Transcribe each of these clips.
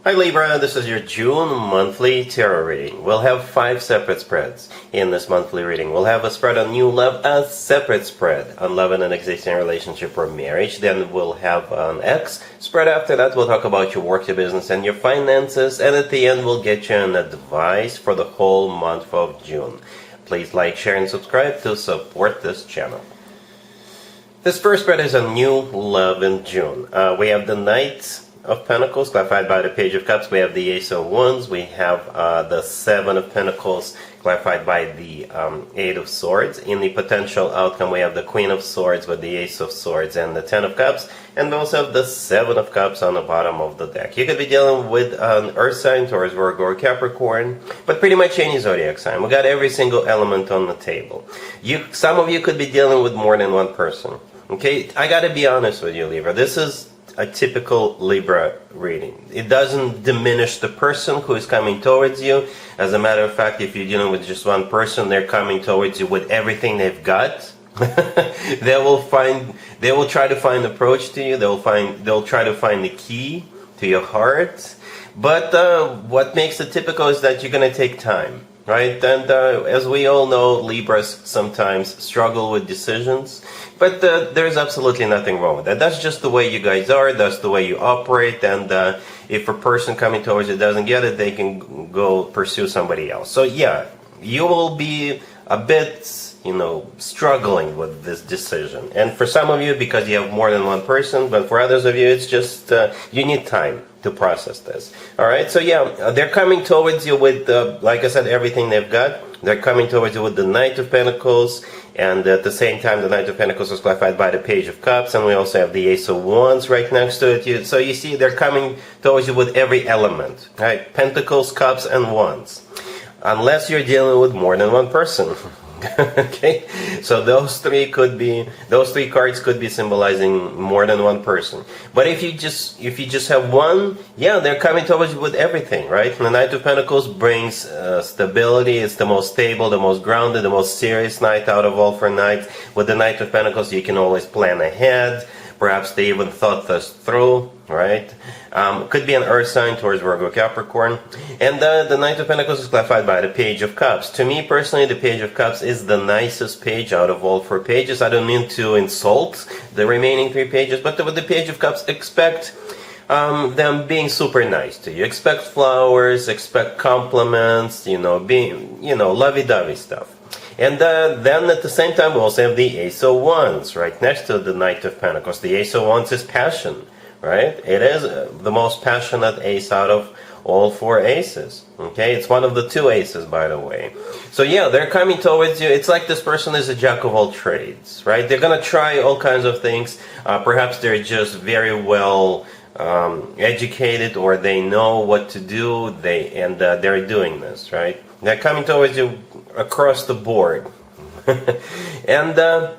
Hi Libra, this is your June monthly tarot reading. We'll have 5 separate spreads in this monthly reading. We'll have a spread on new love, a separate spread on love in an existing relationship or marriage. Then we'll have an X spread after that. We'll talk about your work, your business, and your finances. And at the end, we'll get you an advice for the whole month of June. Please like, share, and subscribe to support this channel. This first spread is on new love in June. We have the Knight of Pentacles, clarified by the Page of Cups. We have the Ace of Wands. We have the Seven of Pentacles, clarified by the Eight of Swords. In the potential outcome, we have the Queen of Swords with the Ace of Swords and the Ten of Cups. And we also have the Seven of Cups on the bottom of the deck. You could be dealing with an Earth sign, Taurus, Virgo, or Capricorn, but pretty much any zodiac sign. We got every single element on the table. Some of you could be dealing with more than one person. Okay, I gotta be honest with you, Libra. This is a typical Libra reading. It doesn't diminish the person who is coming towards you. As a matter of fact, if you're dealing with just one person, they're coming towards you with everything they've got. They will try to find approach to you. They'll try to find the key to your heart. But what makes it typical is that you're going to take time. Right? And as we all know, Libras sometimes struggle with decisions, but there's absolutely nothing wrong with that. That's just the way you guys are, that's the way you operate, and if a person coming towards you doesn't get it, they can go pursue somebody else. So yeah, you will be a bit, struggling with this decision. And for some of you, because you have more than one person, but for others of you, it's just you need time to process this. All right, so yeah, they're coming towards you with, like I said, everything they've got. They're coming towards you with the Knight of Pentacles, and at the same time, the Knight of Pentacles is clarified by the Page of Cups, and we also have the Ace of Wands right next to it. So you see, they're coming towards you with every element, right? Pentacles, Cups, and Wands. Unless you're dealing with more than one person. Okay, so those three cards could be symbolizing more than one person. But if you just have one, yeah, they're coming towards you with everything, right? And the Knight of Pentacles brings stability. It's the most stable, the most grounded, the most serious knight out of all 4 knights. With the Knight of Pentacles, you can always plan ahead. Perhaps they even thought this through, right? Could be an Earth sign, Taurus, Virgo, Capricorn. And the Knight of Pentacles is clarified by the Page of Cups. To me personally, the Page of Cups is the nicest page out of all 4 pages. I don't mean to insult the remaining 3 pages, but with the Page of Cups, expect them being super nice to you. Expect flowers, expect compliments, being, lovey-dovey stuff. And then at the same time, we also have the Ace of Wands right next to the Knight of Pentacles. The Ace of Wands is passion, right? It is the most passionate ace out of all 4 aces. Okay, it's one of the 2 aces, by the way. So yeah, they're coming towards you. It's like this person is a jack of all trades, right? They're gonna try all kinds of things. Perhaps they're just very well educated, or they know what to do. They're doing this, right? They're coming towards you across the board. And the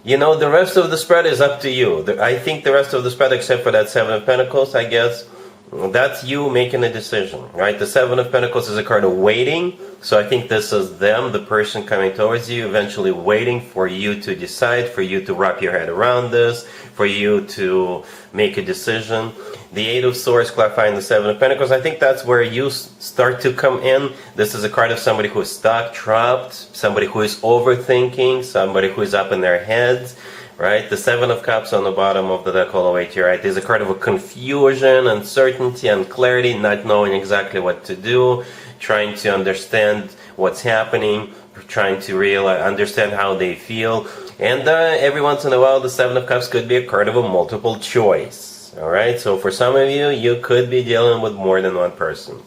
rest of the spread is up to you. I think the rest of the spread, except for that Seven of Pentacles, I guess, that's you making a decision, right? The Seven of Pentacles is a card of waiting. So I think this is them, the person coming towards you, eventually waiting for you to decide, for you to wrap your head around this, for you to make a decision. The Eight of Swords clarifying the Seven of Pentacles, I think that's where you start to come in. This is a card of somebody who is stuck, trapped, somebody who is overthinking, somebody who is up in their heads, right? The Seven of Cups on the bottom of the deck all the way to your right is a card of a confusion, uncertainty, and clarity, not knowing exactly what to do, trying to understand what's happening, trying to understand how they feel. And every once in a while, the Seven of Cups could be a card of a multiple choice. Alright, so for some of you, you could be dealing with more than one person.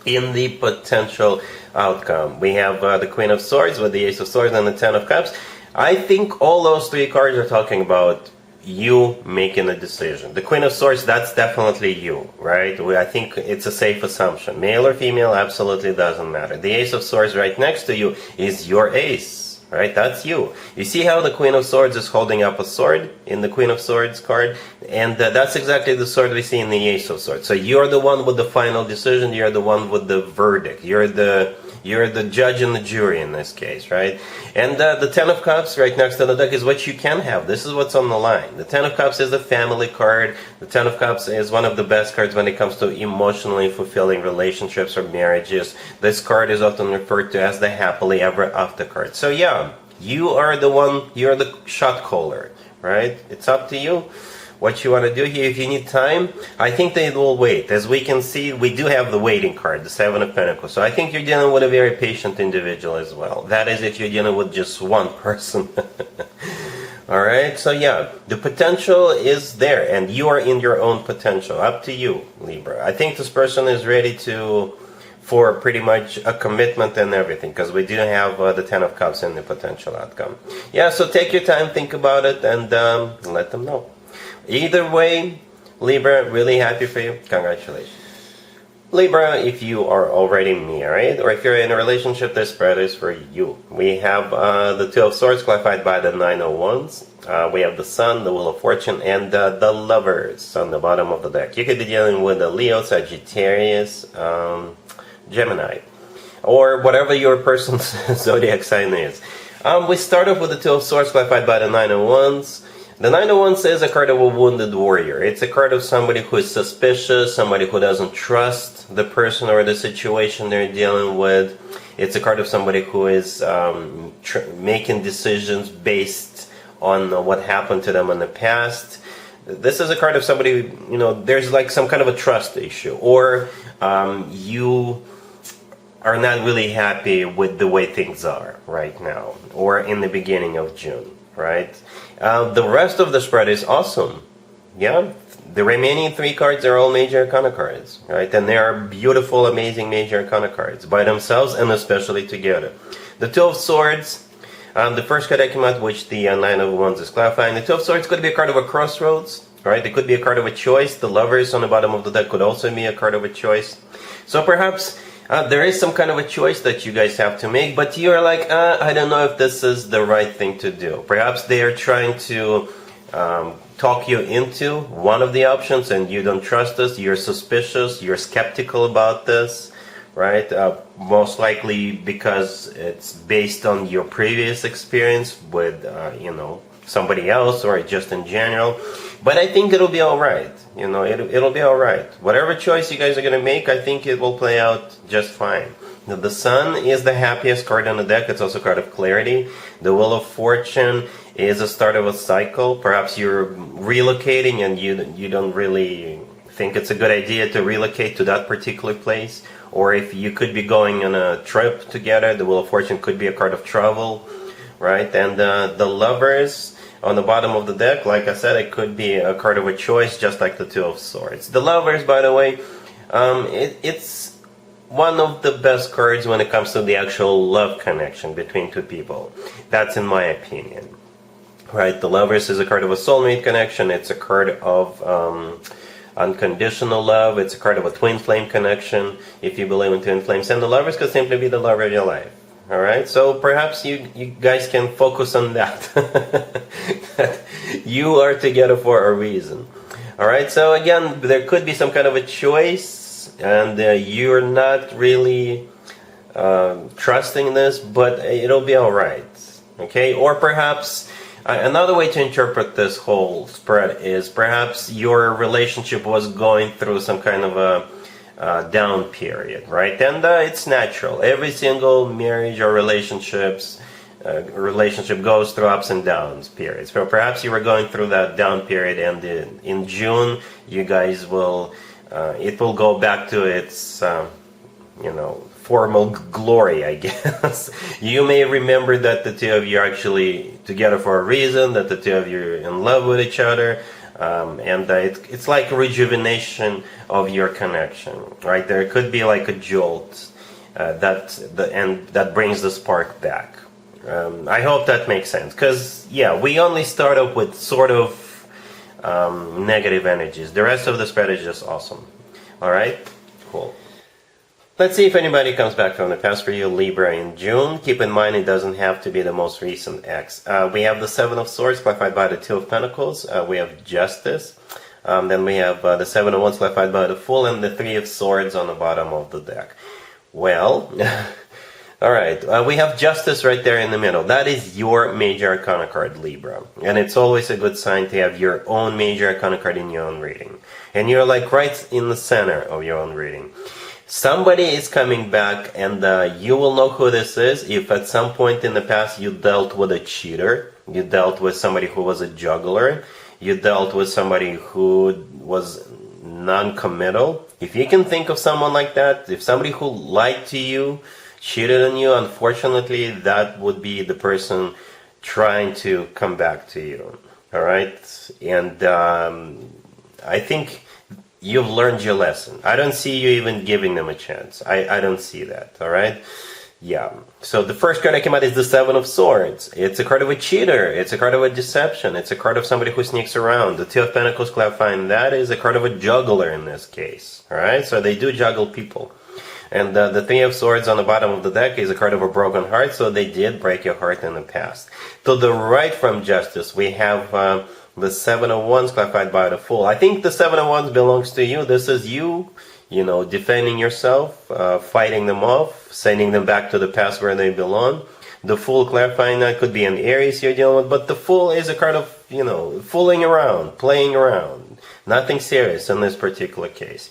In the potential outcome, we have the Queen of Swords with the Ace of Swords and the Ten of Cups. I think all those 3 cards are talking about you making a decision. The Queen of Swords, that's definitely you, right? I think it's a safe assumption. Male or female, absolutely doesn't matter. The Ace of Swords right next to you is your ace, right? That's you. You see how the Queen of Swords is holding up a sword in the Queen of Swords card? And that's exactly the sword we see in the Ace of Swords. So you're the one with the final decision. You're the one with the verdict. You're the judge and the jury in this case, right? And the Ten of Cups right next to the deck is what you can have. This is what's on the line. The Ten of Cups is the family card. The Ten of Cups is one of the best cards when it comes to emotionally fulfilling relationships or marriages. This card is often referred to as the happily ever after card. So yeah, you are the one, you're the shot caller, right? It's up to you what you want to do here. If you need time, I think they will wait. As we can see, we do have the waiting card, the Seven of Pentacles. So I think you're dealing with a very patient individual as well. That is if you're dealing with just one person. Alright, so yeah, the potential is there, and you are in your own potential. Up to you, Libra. I think this person is ready for pretty much a commitment and everything, because we do have the Ten of Cups in the potential outcome. Yeah, so take your time, think about it, and let them know. Either way, Libra, really happy for you. Congratulations. Libra, if you are already married, or if you're in a relationship, this spread is for you. We have the Two of Swords clarified by the Nine of Wands. We have the Sun, the Wheel of Fortune, and the Lovers on the bottom of the deck. You could be dealing with a Leo, Sagittarius, Gemini, or whatever your person's zodiac sign is. We start off with the Two of Swords clarified by the Nine of Wands. The Nine of Wands is a card of a wounded warrior. It's a card of somebody who is suspicious, somebody who doesn't trust the person or the situation they're dealing with. It's a card of somebody who is making decisions based on what happened to them in the past. This is a card of somebody, there's like some kind of a trust issue, or you are not really happy with the way things are right now, or in the beginning of June, right? The rest of the spread is awesome. Yeah, the remaining three cards are all major arcana cards, right? And they are beautiful, amazing major arcana cards by themselves and especially together. The Two of Swords, the first card that came out, which the Nine of Wands is clarifying. The Two of Swords could be a card of a crossroads, right? It could be a card of a choice. The Lovers on the bottom of the deck could also be a card of a choice. So perhaps there is some kind of a choice that you guys have to make, but you're like, I don't know if this is the right thing to do. Perhaps they are trying to talk you into one of the options and you don't trust us, you're suspicious, you're skeptical about this, right? Most likely because it's based on your previous experience with, somebody else or just in general. But I think it'll be alright. It'll be alright. Whatever choice you guys are going to make, I think it will play out just fine. Now, the Sun is the happiest card on the deck. It's also a card of clarity. The Wheel of Fortune is a start of a cycle. Perhaps you're relocating and you don't really think it's a good idea to relocate to that particular place. Or if you could be going on a trip together, the Wheel of Fortune could be a card of travel, right? And the Lovers on the bottom of the deck, like I said, it could be a card of a choice, just like the Two of Swords. The Lovers, by the way, it's one of the best cards when it comes to the actual love connection between two people. That's in my opinion, right? The Lovers is a card of a soulmate connection. It's a card of unconditional love. It's a card of a twin flame connection, if you believe in twin flames. And the Lovers could simply be the love of your life. Alright, so perhaps you guys can focus on that. You are together for a reason. Alright, so again, there could be some kind of a choice, and you're not really trusting this, but it'll be alright. Okay, or perhaps another way to interpret this whole spread is perhaps your relationship was going through some kind of a down period, right? And it's natural. Every single marriage or relationship goes through ups and downs periods. So perhaps you were going through that down period, and in June, you guys will, it will go back to its, formal glory, I guess. You may remember that the two of you are actually together for a reason, that the two of you are in love with each other. And it's like a rejuvenation of your connection, right? There could be like a jolt that brings the spark back. I hope that makes sense, because yeah, we only start off with sort of negative energies. The rest of the spread is just awesome. All right, cool. Let's see if anybody comes back from the past for you, Libra, in June. Keep in mind it doesn't have to be the most recent ex. We have the Seven of Swords clarified by the Two of Pentacles. We have Justice. Then we have the Seven of Wands clarified by the Fool and the Three of Swords on the bottom of the deck. Well, alright, we have Justice right there in the middle. That is your major arcana card, Libra. And it's always a good sign to have your own major arcana card in your own reading. And you're like right in the center of your own reading. Somebody is coming back, and you will know who this is if at some point in the past you dealt with a cheater, you dealt with somebody who was a juggler, you dealt with somebody who was non-committal. If you can think of someone like that, if somebody who lied to you, cheated on you, unfortunately, that would be the person trying to come back to you. All right? And I think you've learned your lesson. I don't see you even giving them a chance. I don't see that, all right? Yeah. So the first card that came out is the Seven of Swords. It's a card of a cheater. It's a card of a deception. It's a card of somebody who sneaks around. The Two of Pentacles clarifying that is a card of a juggler in this case, all right? So they do juggle people. And the Three of Swords on the bottom of the deck is a card of a broken heart, so they did break your heart in the past. To the right from Justice, we have the Seven of Wands clarified by the Fool. I think the Seven of Wands belongs to you. This is you, you know, defending yourself, fighting them off, sending them back to the past where they belong. The Fool clarifying that could be an Aries you're dealing with, but the Fool is a card of, you know, fooling around, playing around. Nothing serious in this particular case.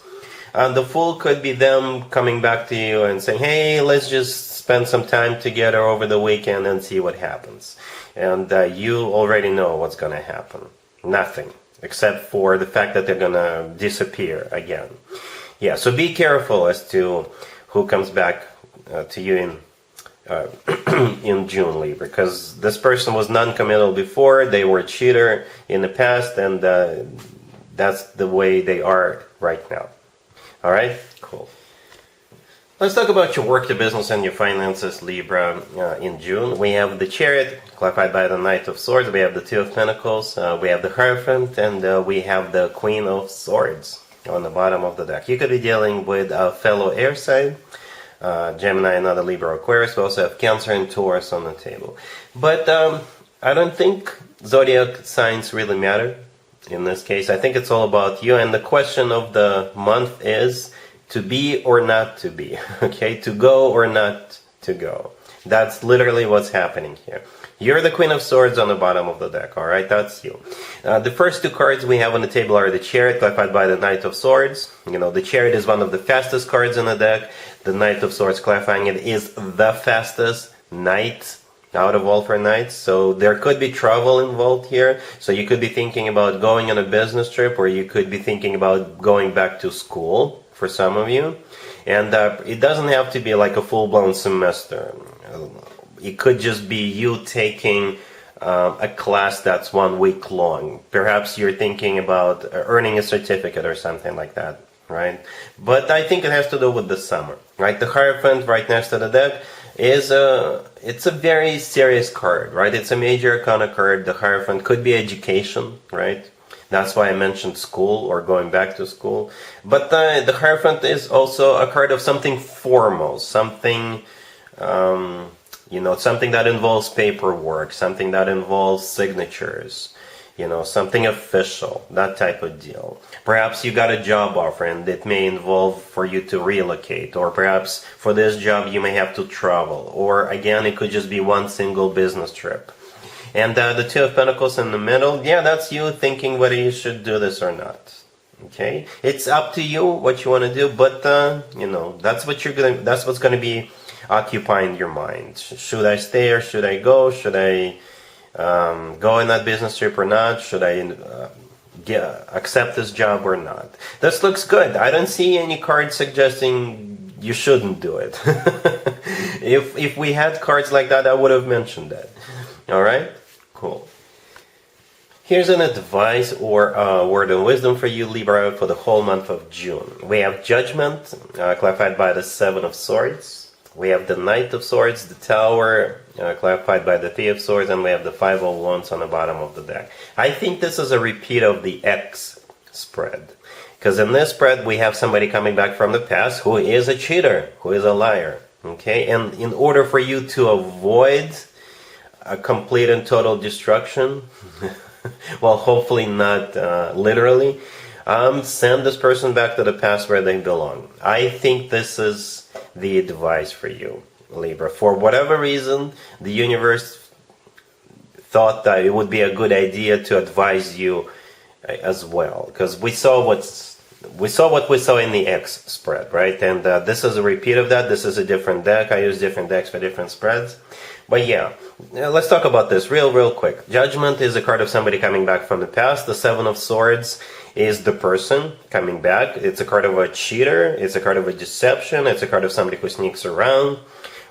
The Fool could be them coming back to you and saying, hey, let's just spend some time together over the weekend and see what happens. And you already know what's going to happen. Nothing, except for the fact that they're going to disappear again. Yeah, so be careful as to who comes back to you in June, Libra, because this person was non-committal before, they were a cheater in the past, and that's the way they are right now. All right, cool. Let's talk about your work, your business, and your finances, Libra, in June. We have the Chariot, clarified by the Knight of Swords. We have the Two of Pentacles. We have the Hierophant, and we have the Queen of Swords on the bottom of the deck. You could be dealing with a fellow air sign, Gemini, another Libra, Aquarius. We also have Cancer and Taurus on the table. But I don't think zodiac signs really matter in this case. I think it's all about you. And the question of the month is, to be or not to be, okay? To go or not to go. That's literally what's happening here. You're the Queen of Swords on the bottom of the deck, all right? That's you. The first two cards we have on the table are the Chariot, clarified by the Knight of Swords. You know, the Chariot is one of the fastest cards in the deck. The Knight of Swords, clarifying it, is the fastest knight out of all 4 knights. So there could be travel involved here. So you could be thinking about going on a business trip, or you could be thinking about going back to school for some of you. And it doesn't have to be like a full-blown semester. It could just be you taking a class that's 1 week long. Perhaps you're thinking about earning a certificate or something like that, right? But I think it has to do with the summer, right? The Hierophant right next to the deck is it's a very serious card, right? It's a major arcana card. The Hierophant could be education, right? That's why I mentioned school or going back to school. But the Hierophant is also a card of something formal, something, you know, something that involves paperwork, something that involves signatures, you know, something official, that type of deal. Perhaps you got a job offer and it may involve for you to relocate, or perhaps for this job you may have to travel, or again, it could just be one single business trip. And the Two of Pentacles in the middle, yeah, that's you thinking whether you should do this or not. Okay, it's up to you what you want to do, but you know, that's what's going to be occupying your mind. Should I stay or should I go? Should I go in that business trip or not? Should I accept this job or not? This looks good. I don't see any cards suggesting you shouldn't do it. If we had cards like that, I would have mentioned that. All right. Cool. Here's an advice or a word of wisdom for you, Libra, for the whole month of June. We have Judgment, clarified by the Seven of Swords. We have the Knight of Swords, the Tower, clarified by the Three of Swords, and we have the Five of Wands on the bottom of the deck. I think this is a repeat of the X spread. Because in this spread, we have somebody coming back from the past who is a cheater, who is a liar. Okay, and in order for you to avoid a complete and total destruction, well, hopefully not literally, send this person back to the past where they belong. I think this is the advice for you, Libra. For whatever reason, the universe thought that it would be a good idea to advise you as well, because we saw what we saw in the X spread, right? And this is a repeat of that. This is a different deck. I use different decks for different spreads. But yeah, let's talk about this real quick. Judgment is a card of somebody coming back from the past. The Seven of Swords is the person coming back. It's a card of a cheater. It's a card of a deception. It's a card of somebody who sneaks around,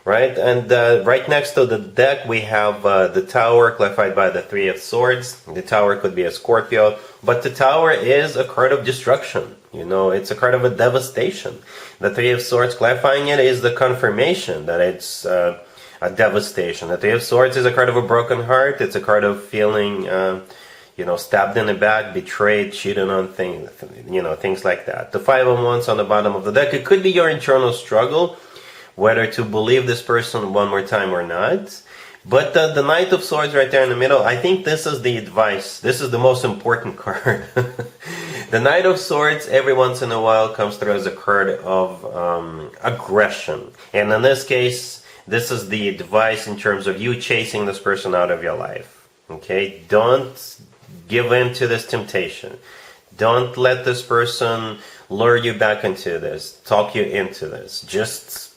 right? And right next to the deck, we have the Tower, clarified by the Three of Swords. The Tower could be a Scorpio, but the Tower is a card of destruction. You know, it's a card of a devastation. The Three of Swords, clarifying it, is the confirmation that it's a devastation. The Three of Swords is a card of a broken heart. It's a card of feeling, stabbed in the back, betrayed, cheated on, things like that. The Five of Wands on the bottom of the deck, it could be your internal struggle, whether to believe this person one more time or not. But the Knight of Swords right there in the middle, I think this is the advice. This is the most important card. The Knight of Swords every once in a while comes through as a card of aggression. And in this case, this is the advice in terms of you chasing this person out of your life. Okay? Don't give in to this temptation. Don't let this person lure you back into this, talk you into this. Just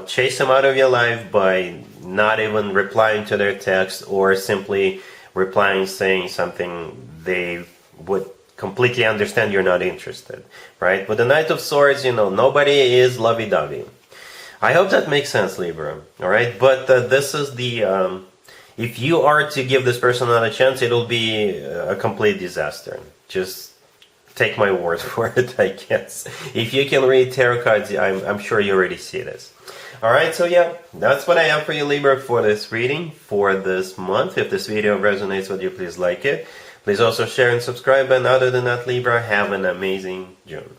chase them out of your life by not even replying to their text, or simply replying saying something they would completely understand you're not interested, right? With the Knight of Swords, nobody is lovey-dovey. I hope that makes sense, Libra, all right? But this is the, if you are to give this person another chance, it'll be a complete disaster. Just take my word for it, I guess. If you can read tarot cards, I'm sure you already see this. Alright, so yeah, that's what I have for you, Libra, for this reading for this month. If this video resonates with you, please like it. Please also share and subscribe. And other than that, Libra, have an amazing June.